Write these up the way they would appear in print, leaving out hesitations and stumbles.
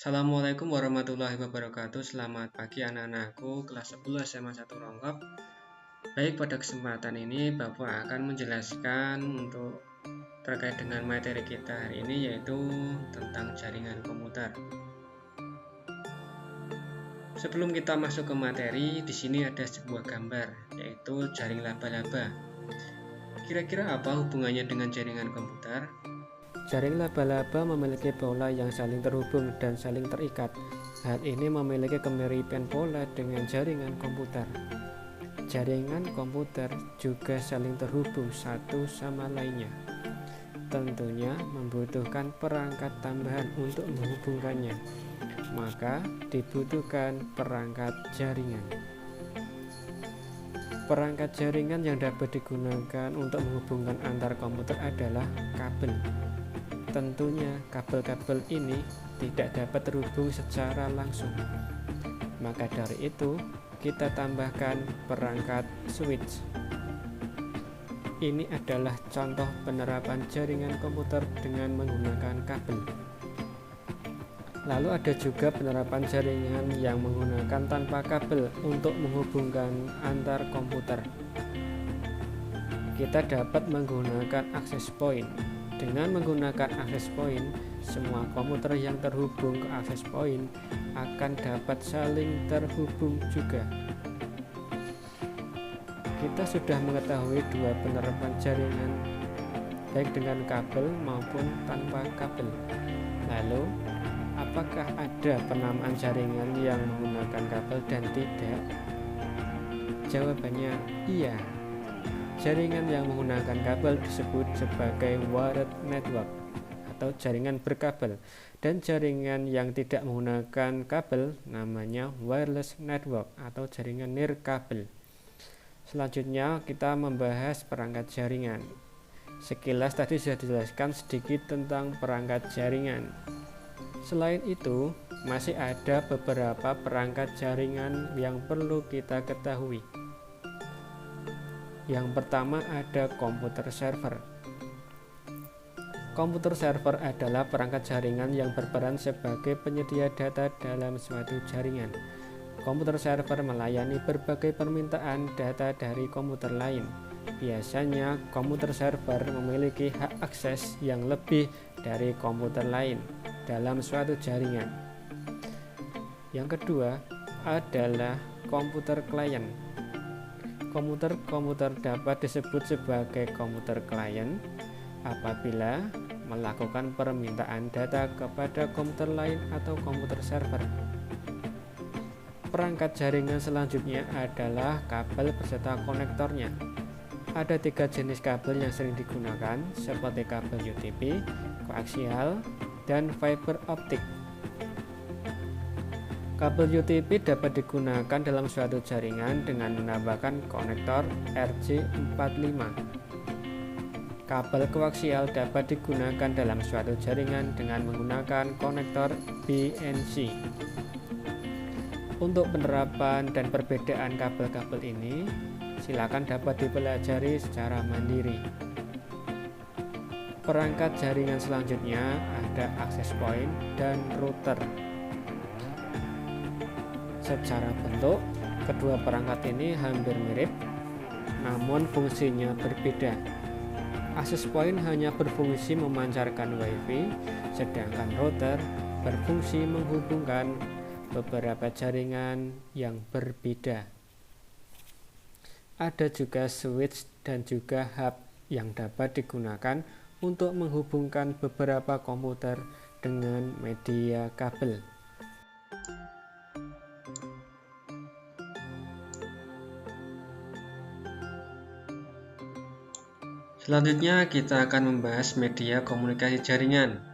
Assalamualaikum warahmatullahi wabarakatuh. Selamat pagi anak-anakku kelas 10 SMA 1 Rongkop. Baik, pada kesempatan ini Bapak akan menjelaskan untuk terkait dengan materi kita hari ini, yaitu tentang jaringan komputer. Sebelum kita masuk ke materi, di sini ada sebuah gambar, yaitu jaring laba-laba. Kira-kira apa hubungannya dengan jaringan komputer? Jaring laba-laba memiliki pola yang saling terhubung dan saling terikat. Hal ini memiliki kemiripan pola dengan jaringan komputer. Jaringan komputer juga saling terhubung satu sama lainnya. Tentunya membutuhkan perangkat tambahan untuk menghubungkannya. Maka dibutuhkan perangkat jaringan. Perangkat jaringan yang dapat digunakan untuk menghubungkan antar komputer adalah kabel. Tentunya kabel-kabel ini tidak dapat terhubung secara langsung. Maka dari itu, kita tambahkan perangkat switch. Ini adalah contoh penerapan jaringan komputer dengan menggunakan kabel. Lalu ada juga penerapan jaringan yang menggunakan tanpa kabel untuk menghubungkan antar komputer. Kita dapat menggunakan access point. Dengan menggunakan access point, semua komputer yang terhubung ke access point akan dapat saling terhubung juga. Kita sudah mengetahui dua penerapan jaringan, baik dengan kabel maupun tanpa kabel. Lalu, apakah ada penamaan jaringan yang menggunakan kabel dan tidak? Jawabannya iya. Jaringan yang menggunakan kabel disebut sebagai wired network atau jaringan berkabel, dan jaringan yang tidak menggunakan kabel namanya wireless network atau jaringan nirkabel. Selanjutnya kita membahas perangkat jaringan. Sekilas tadi sudah dijelaskan sedikit tentang perangkat jaringan. Selain itu, masih ada beberapa perangkat jaringan yang perlu kita ketahui. Yang pertama ada komputer server. Komputer server adalah perangkat jaringan yang berperan sebagai penyedia data dalam suatu jaringan. Komputer server melayani berbagai permintaan data dari komputer lain. Biasanya komputer server memiliki hak akses yang lebih dari komputer lain dalam suatu jaringan. Yang kedua adalah komputer klien. Komputer dapat disebut sebagai komputer klien apabila melakukan permintaan data kepada komputer lain atau komputer server. Perangkat jaringan selanjutnya adalah kabel beserta konektornya. Ada 3 jenis kabel yang sering digunakan, seperti kabel UTP, koaksial, dan fiber optik. Kabel UTP dapat digunakan dalam suatu jaringan dengan menambahkan konektor RJ45. Kabel koaksial dapat digunakan dalam suatu jaringan dengan menggunakan konektor BNC. Untuk penerapan dan perbedaan kabel-kabel ini, silakan dapat dipelajari secara mandiri. Perangkat jaringan selanjutnya ada access point dan router. Secara bentuk, kedua perangkat ini hampir mirip, namun fungsinya berbeda. Access point hanya berfungsi memancarkan WiFi, sedangkan router berfungsi menghubungkan beberapa jaringan yang berbeda. Ada juga switch dan juga hub yang dapat digunakan untuk menghubungkan beberapa komputer dengan media kabel. Selanjutnya kita akan membahas media komunikasi jaringan.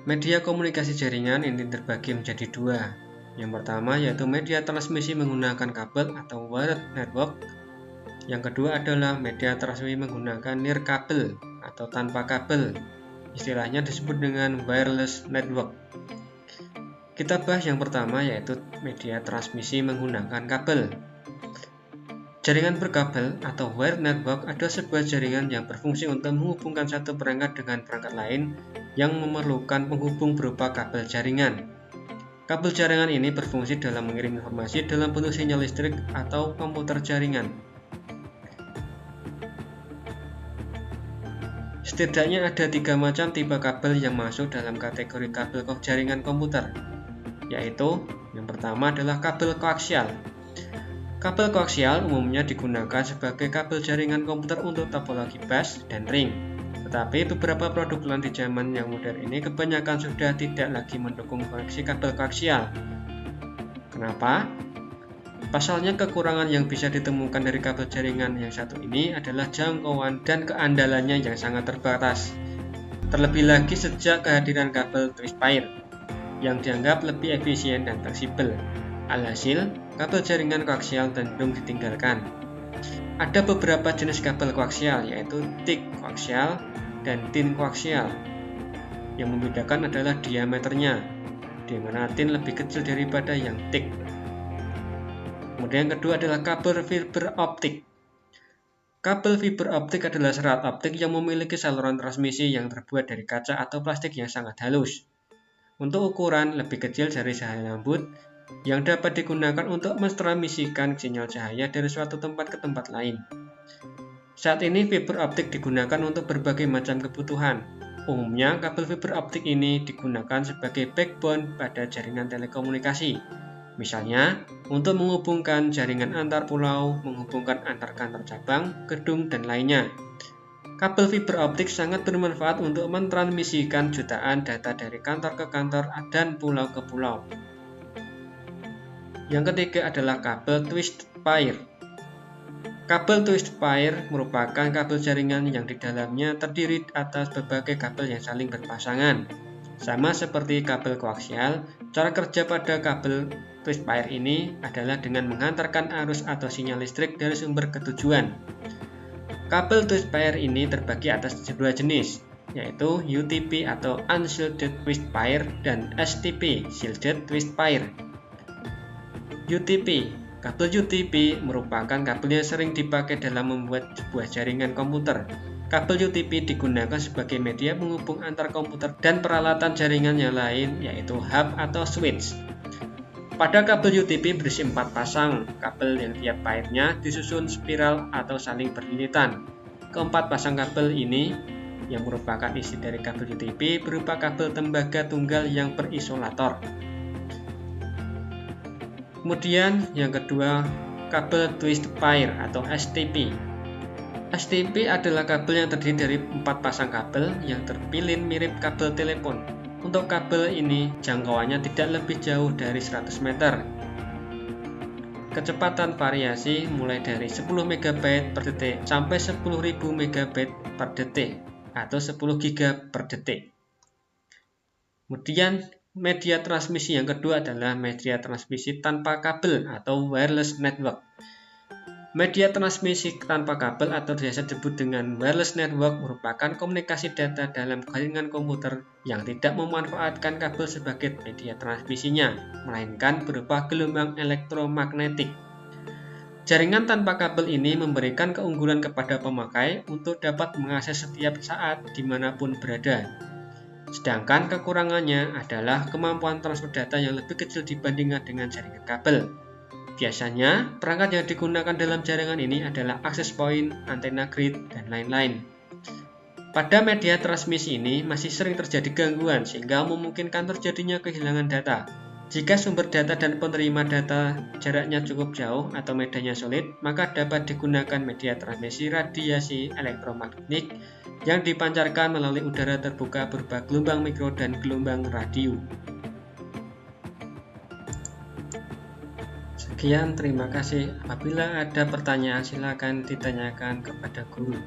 Media komunikasi jaringan ini terbagi menjadi dua. Yang pertama yaitu media transmisi menggunakan kabel atau wired network. Yang kedua adalah media transmisi menggunakan nirkabel atau tanpa kabel. Istilahnya disebut dengan wireless network. Kita bahas yang pertama yaitu media transmisi menggunakan kabel. Jaringan berkabel atau wired network adalah sebuah jaringan yang berfungsi untuk menghubungkan satu perangkat dengan perangkat lain yang memerlukan penghubung berupa kabel jaringan. Kabel jaringan ini berfungsi dalam mengirim informasi dalam bentuk sinyal listrik atau komputer jaringan. Setidaknya ada 3 macam tipe kabel yang masuk dalam kategori kabel jaringan komputer, yaitu yang pertama adalah kabel koaksial. Kabel koaksial umumnya digunakan sebagai kabel jaringan komputer untuk topologi bus dan ring. Tetapi beberapa produk LAN di zaman yang modern ini kebanyakan sudah tidak lagi mendukung koneksi kabel koaksial. Kenapa? Pasalnya kekurangan yang bisa ditemukan dari kabel jaringan yang satu ini adalah jangkauan dan keandalannya yang sangat terbatas. Terlebih lagi sejak kehadiran kabel twist pair yang dianggap lebih efisien dan fleksibel. Alhasil, kabel jaringan koaksial cenderung ditinggalkan. Ada beberapa jenis kabel koaksial, yaitu thick koaksial dan thin koaksial. Yang membedakan adalah diameternya, di mana thin lebih kecil daripada yang thick. Kemudian yang kedua adalah kabel fiber optik. Kabel fiber optik adalah serat optik yang memiliki saluran transmisi yang terbuat dari kaca atau plastik yang sangat halus. Untuk ukuran lebih kecil dari cahaya lampu, yang dapat digunakan untuk mentransmisikan sinyal cahaya dari suatu tempat ke tempat lain. Saat ini fiber optik digunakan untuk berbagai macam kebutuhan. Umumnya, kabel fiber optik ini digunakan sebagai backbone pada jaringan telekomunikasi. Misalnya, untuk menghubungkan jaringan antar pulau, menghubungkan antar kantor cabang, gedung, dan lainnya. Kabel fiber optik sangat bermanfaat untuk mentransmisikan jutaan data dari kantor ke kantor dan pulau ke pulau. Yang ketiga adalah kabel twist pair. Kabel twist pair merupakan kabel jaringan yang di dalamnya terdiri atas berbagai kabel yang saling berpasangan. Sama seperti kabel koaksial, cara kerja pada kabel twist pair ini adalah dengan menghantarkan arus atau sinyal listrik dari sumber ke tujuan. Kabel twist pair ini terbagi atas dua jenis, yaitu UTP atau Unshielded Twist Pair dan STP Shielded Twist Pair. UTP. Kabel UTP merupakan kabel yang sering dipakai dalam membuat sebuah jaringan komputer. Kabel UTP digunakan sebagai media penghubung antar komputer dan peralatan jaringan yang lain, yaitu hub atau switch. Pada kabel UTP berisi 4 pasang kabel yang tiap pairnya disusun spiral atau saling berlilitan. Keempat pasang kabel ini yang merupakan isi dari kabel UTP berupa kabel tembaga tunggal yang berisolator. Kemudian yang kedua, kabel twist pair atau STP. STP adalah kabel yang terdiri dari 4 pasang kabel yang terpilin mirip kabel telepon. Untuk kabel ini jangkauannya tidak lebih jauh dari 100 meter. Kecepatan variasi mulai dari 10 MB per detik sampai 10.000 MB per detik atau 10 GB per detik. Kemudian media transmisi yang kedua adalah media transmisi tanpa kabel atau wireless network. Media transmisi tanpa kabel atau biasa disebut dengan wireless network merupakan komunikasi data dalam jaringan komputer yang tidak memanfaatkan kabel sebagai media transmisinya, melainkan berupa gelombang elektromagnetik. Jaringan tanpa kabel ini memberikan keunggulan kepada pemakai untuk dapat mengakses setiap saat dimanapun berada. Sedangkan kekurangannya adalah kemampuan transfer data yang lebih kecil dibandingkan dengan jaringan kabel. Biasanya, perangkat yang digunakan dalam jaringan ini adalah access point, antena grid, dan lain-lain. Pada media transmisi ini masih sering terjadi gangguan sehingga memungkinkan terjadinya kehilangan data. Jika sumber data dan penerima data jaraknya cukup jauh atau medianya sulit, maka dapat digunakan media transmisi radiasi elektromagnetik yang dipancarkan melalui udara terbuka berupa gelombang mikro dan gelombang radio. Sekian, terima kasih. Apabila ada pertanyaan silakan ditanyakan kepada guru.